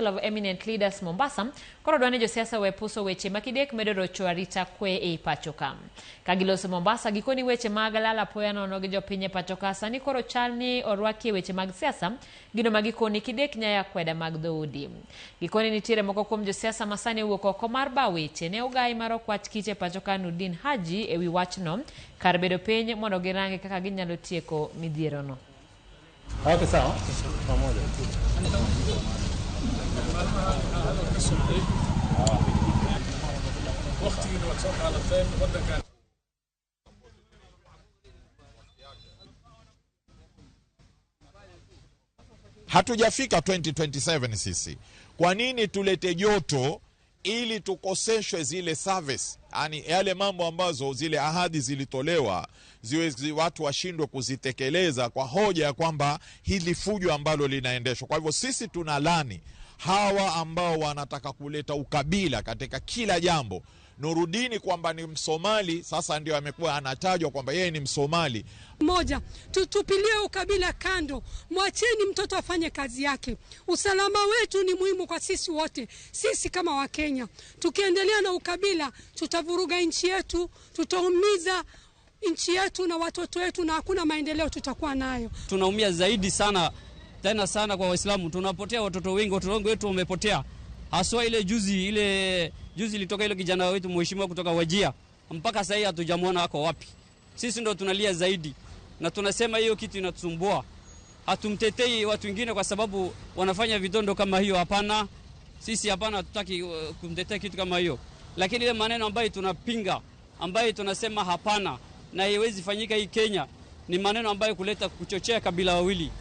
of eminent leaders Mombasa koro dwani josiasa wepuso weche makidek medo rocho arita kwe e pachoka. Kagiloso Mombasa gikoni weche mag lala poya nono gi jopiny pachoka sani koro chalni orwaki weche mag siasa gino magikoni kidek nyaya kweda mag dhoudi. Gikoni nitiere moko kuom josiasa masani wuok oko mar ba weche ne ogai maro kwach kiche pachoka Nudin Haji ewi wachno kar bedo piny mondo girange kaka ginyalo tieko midhiero no. Okay, sawa. Pamoja. Hatujafika 2027 sisi. Kwa nini tulete joto ili tukoseshwe zile service? Yani yale mambo ambazo zile ahadi zilitolewa ziwe watu washindwe kuzitekeleza kwa hoja ya kwamba hili fujo ambalo linaendeshwa. Kwa hivyo sisi tunalani hawa ambao wanataka kuleta ukabila katika kila jambo. Nurudini kwamba ni Msomali, sasa ndio amekuwa anatajwa kwamba yeye ni Msomali. Moja, tutupilie ukabila kando, mwacheni mtoto afanye kazi yake. Usalama wetu ni muhimu kwa sisi wote, sisi kama Wakenya. Tukiendelea na ukabila, tutavuruga nchi yetu, tutaumiza nchi yetu na watoto wetu na hakuna maendeleo tutakuwa nayo. Tunaumia zaidi sana, tena sana kwa Waislamu. Tunapotea watoto wengi, watoto wetu wamepotea. Haswa ile juzi ilitoka ile kijana wetu mheshimiwa kutoka Wajia. Mpaka sasa hatujamuona wako wapi. Sisi ndo tunalia zaidi na tunasema hiyo kitu inatusumbua. Hatumtetei watu wengine kwa sababu wanafanya vitondo kama hiyo, hapana. Sisi hapana, hatutaki kumtetea kitu kama hiyo. Lakini ile maneno ambayo tunapinga, ambayo tunasema hapana na haiwezi fanyika hii Kenya, ni maneno ambayo kuleta kuchochea kabila wawili.